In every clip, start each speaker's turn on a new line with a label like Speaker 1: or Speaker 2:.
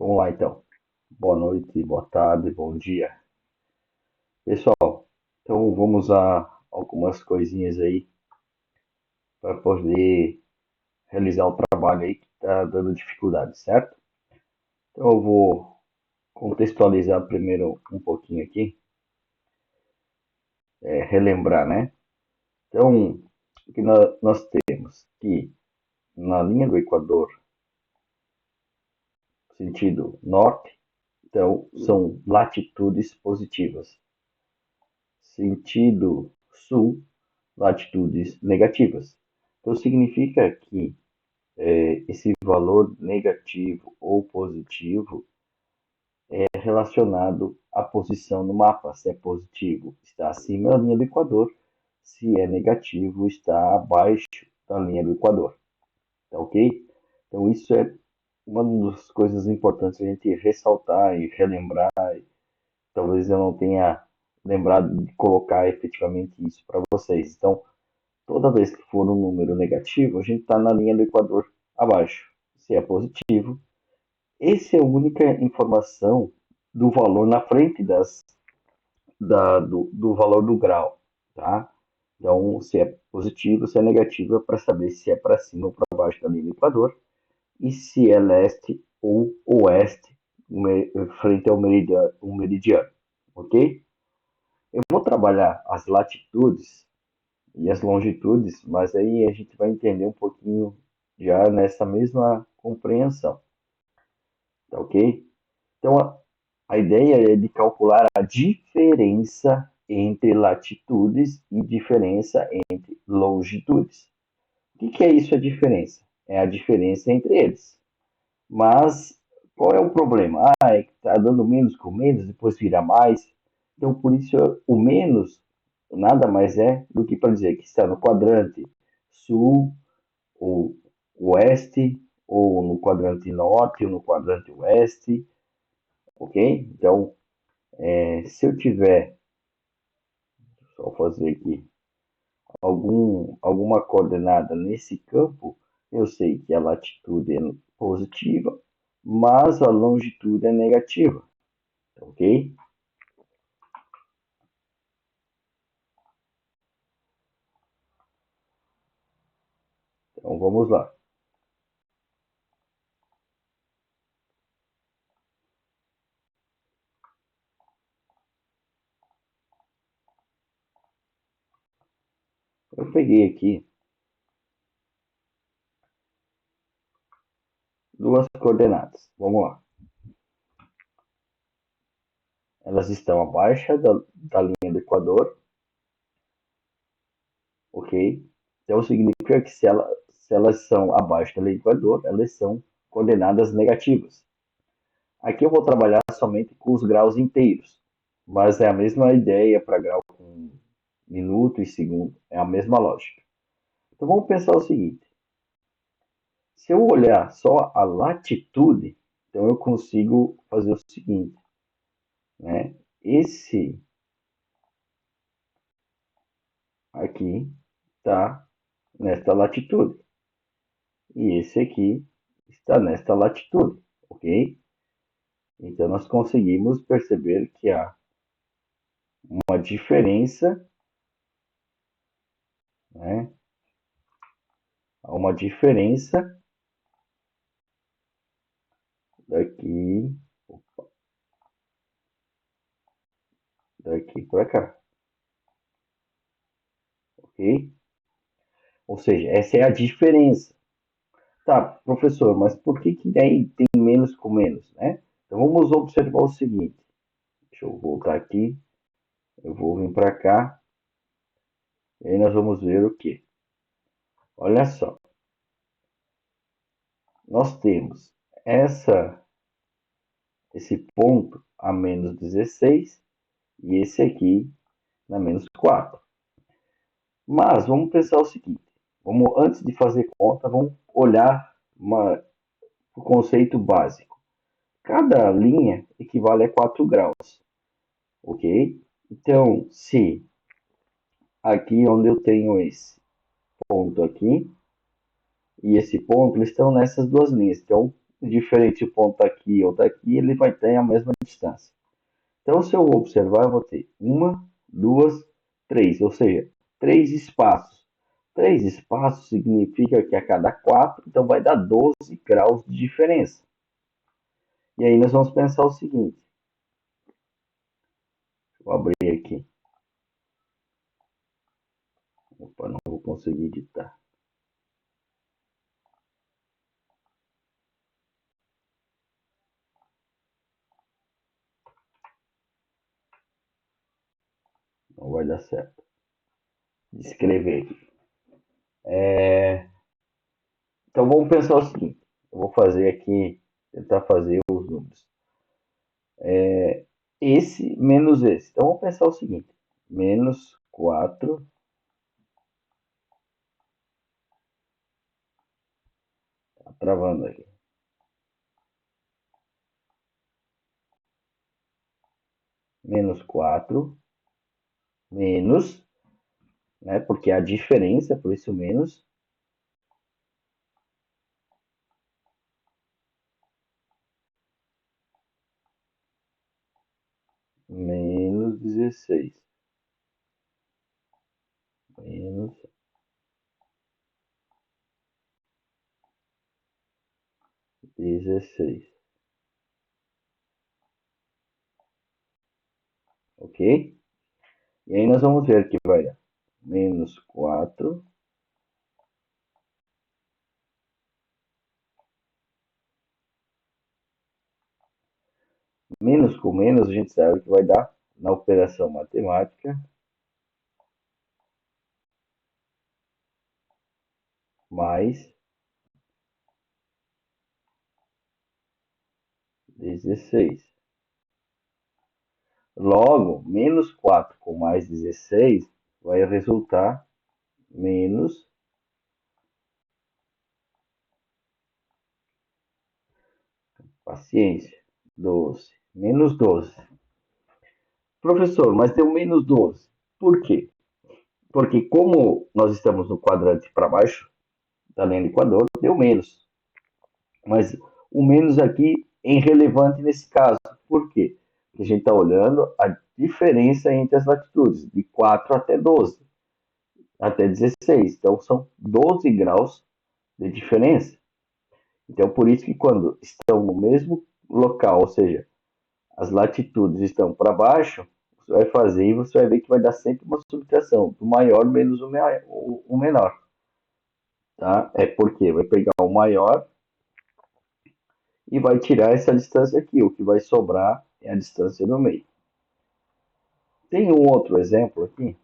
Speaker 1: Vamos lá então. Boa noite, boa tarde, bom dia. Pessoal, então vamos a algumas coisinhas aí para poder realizar o trabalho aí que está dando dificuldade, certo? Então eu vou contextualizar primeiro um pouquinho aqui, relembrar, né? Então, o que nós temos que na linha do Equador, sentido norte, então são latitudes positivas. Sentido sul, latitudes negativas. Então, significa que esse valor negativo ou positivo é relacionado à posição no mapa. Se é positivo, está acima da linha do Equador. Se é negativo, está abaixo da linha do Equador. Tá ok? Então, isso é uma das coisas importantes a gente ressaltar e relembrar. Talvez eu não tenha lembrado de colocar efetivamente isso para vocês. Então, toda vez que for um número negativo, a gente está na linha do Equador abaixo. Se é positivo, essa é a única informação do valor na frente do valor do grau, tá? Então, se é positivo, se é negativo, é para saber se é para cima ou para baixo da linha do Equador e se é leste ou oeste frente ao meridiano, ok? Eu vou trabalhar as latitudes e as longitudes, mas aí a gente vai entender um pouquinho já nessa mesma compreensão, tá ok? Então a ideia é de calcular a diferença entre latitudes e diferença entre longitudes. O que é isso a diferença? É a diferença entre eles. Mas qual é o problema? Ah, é que está dando menos com menos, depois vira mais. Então, por isso, o menos nada mais é do que para dizer que está no quadrante sul ou oeste, ou no quadrante norte, ou no quadrante oeste, ok? Então, se eu tiver, só fazer aqui, alguma coordenada nesse campo, eu sei que a latitude é positiva, mas a longitude é negativa, ok? Então vamos lá. Eu peguei aqui duas coordenadas. Vamos lá. Elas estão abaixo da linha do Equador, ok? Então significa que se elas são abaixo da linha do Equador, elas são coordenadas negativas. Aqui eu vou trabalhar somente com os graus inteiros, mas é a mesma ideia para grau com minuto e segundo, é a mesma lógica. Então vamos pensar o seguinte: se eu olhar só a latitude, então eu consigo fazer o seguinte, né? Esse aqui está nesta latitude e esse aqui está nesta latitude, ok? Então nós conseguimos perceber que há uma diferença, né? Há uma diferença daqui, daqui para cá, ok? Ou seja, essa é a diferença. Tá, professor, mas por que que daí tem menos com menos, né? Então vamos observar o seguinte. Deixa eu voltar aqui. Eu vou vir para cá. E aí nós vamos ver o que? Olha só. Nós temos essa, esse ponto a menos 16 e esse aqui na menos 4. Mas vamos pensar o seguinte. Antes de fazer conta, vamos olhar o conceito básico. Cada linha equivale a 4 graus, ok? Então, se aqui onde eu tenho esse ponto aqui e esse ponto, eles estão nessas duas linhas. Então, diferente se o ponto está aqui ou está aqui, ele vai ter a mesma distância. Então, se eu observar, eu vou ter uma, duas, três, ou seja, três espaços. Três espaços significa que a cada quatro, então vai dar 12 graus de diferença. E aí nós vamos pensar o seguinte. Vou abrir aqui. Opa, não vou conseguir editar. Não vai dar certo. Escrever aqui. Então vamos pensar o seguinte. Eu vou fazer aqui, tentar fazer os números. Esse menos esse. Então vamos pensar o seguinte. Menos 4. Tá travando aqui. Menos 4. Menos, né? Porque a diferença, por isso menos. Menos 16. Menos 16. Ok? E aí nós vamos ver que vai dar menos 4. Menos com menos, a gente sabe que vai dar na operação matemática mais 16. Logo, menos 4 com mais 16 vai resultar menos paciência, 12. Menos 12. Professor, mas deu menos 12. Por quê? Porque como nós estamos no quadrante para baixo da linha do Equador, deu menos. Mas o menos aqui é irrelevante nesse caso. Por quê? Porque a gente está olhando a diferença entre as latitudes, de 4 até 12, até 16. Então, são 12 graus de diferença. Então, por isso que quando estão no mesmo local, ou seja, as latitudes estão para baixo, você vai fazer e você vai ver que vai dar sempre uma subtração, do maior menos o menor. Tá? É porque vai pegar o maior e vai tirar essa distância aqui. O que vai sobrar é a distância no meio. Tem um outro exemplo aqui,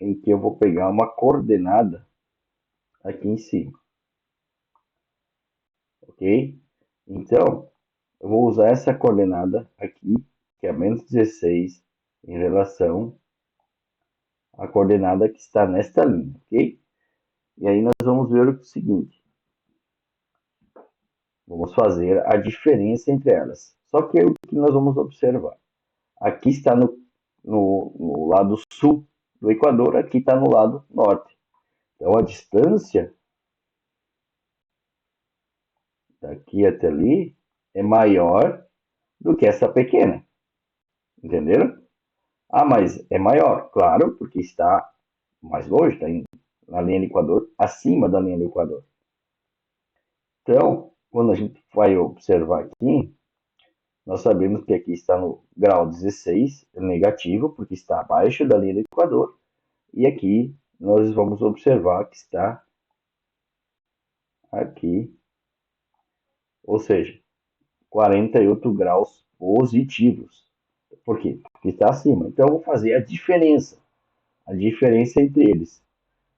Speaker 1: em que eu vou pegar uma coordenada aqui em cima, ok? Então, eu vou usar essa coordenada aqui, que é menos 16, em relação à coordenada que está nesta linha, ok? E aí nós vamos ver o seguinte, vamos fazer a diferença entre elas. Só que o que nós vamos observar? Aqui está no lado sul do Equador, aqui está no lado norte. Então a distância daqui até ali é maior do que essa pequena. Entenderam? Ah, mas é maior, claro, porque está mais longe, está na linha do Equador, acima da linha do Equador. Então, quando a gente vai observar aqui, nós sabemos que aqui está no grau 16, é negativo, porque está abaixo da linha do Equador, e aqui nós vamos observar que está aqui, ou seja, 48 graus positivos. Por quê? Porque está acima. Então eu vou fazer a diferença entre eles.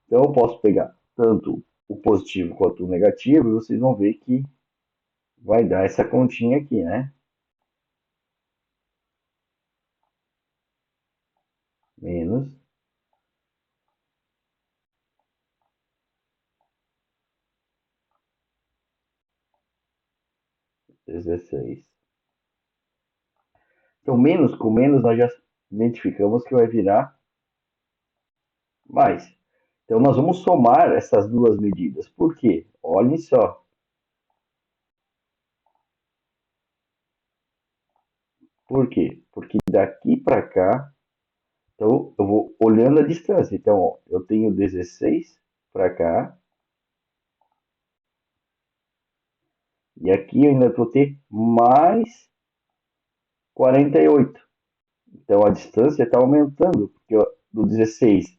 Speaker 1: Então eu posso pegar tanto o positivo quanto o negativo e vocês vão ver que vai dar essa continha aqui, né? Menos 16. Então, menos com menos, nós já identificamos que vai virar mais. Então, nós vamos somar essas duas medidas. Por quê? Olhem só. Por quê? Porque daqui para cá, então eu vou olhando a distância. Então, ó, eu tenho 16 para cá, e aqui eu ainda vou ter mais 48. Então a distância está aumentando, porque ó, do 16,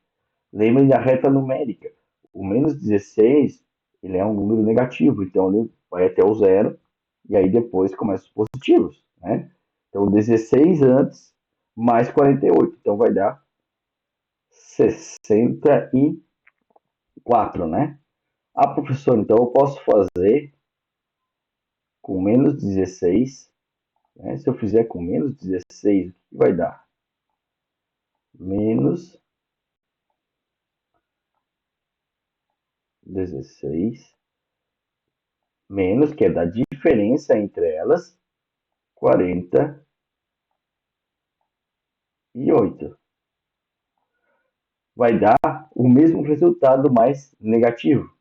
Speaker 1: lembrem da reta numérica. O menos 16, ele é um número negativo, então ele vai até o zero, e aí depois começa os positivos, né? Então 16 antes, mais 48, então vai dar 64, né? Ah, professor, então eu posso fazer com menos 16, né? Se eu fizer com menos 16, o que vai dar? Menos 16, menos, que é da diferença entre elas, 48. Vai dar o mesmo resultado mais negativo.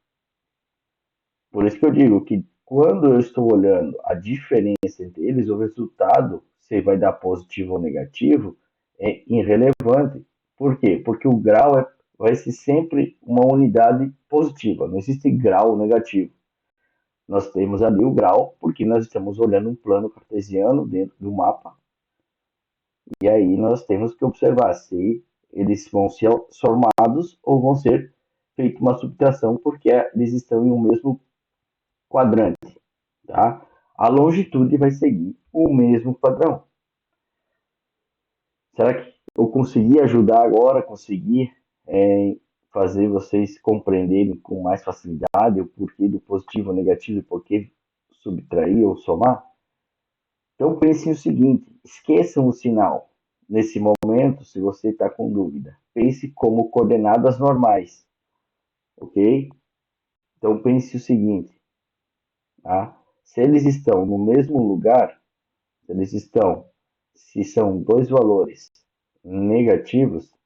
Speaker 1: Por isso que eu digo que quando eu estou olhando a diferença entre eles, o resultado, se vai dar positivo ou negativo, é irrelevante. Por quê? Porque o grau vai ser sempre uma unidade positiva, não existe grau negativo. Nós temos ali o grau porque nós estamos olhando um plano cartesiano dentro do mapa, e aí nós temos que observar se eles vão ser somados ou vão ser feita uma subtração porque eles estão em um mesmo quadrante, tá? A longitude vai seguir o mesmo padrão. Será que eu consegui ajudar agora, consegui fazer vocês compreenderem com mais facilidade o porquê do positivo ou negativo e por que subtrair ou somar? Então pense o seguinte, esqueçam o sinal. Nesse momento, se você está com dúvida, pense como coordenadas normais, ok? Então pense o seguinte, tá? Se eles estão no mesmo lugar, se são dois valores negativos,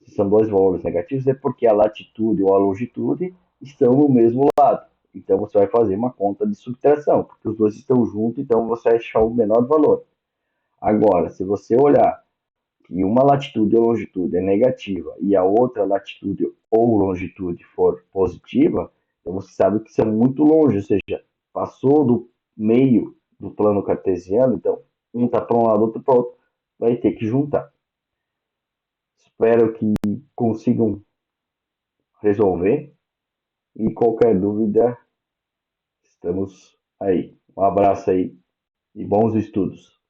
Speaker 1: se são dois valores negativos é porque a latitude ou a longitude estão no mesmo lado. Então você vai fazer uma conta de subtração, porque os dois estão juntos, então você vai achar o menor valor. Agora, se você olhar que uma latitude ou longitude é negativa e a outra latitude ou longitude for positiva, então você sabe que isso é muito longe, ou seja, passou do meio do plano cartesiano, então um está para um lado, outro para o outro, vai ter que juntar. Espero que consigam resolver e qualquer dúvida, estamos aí. Um abraço aí e bons estudos.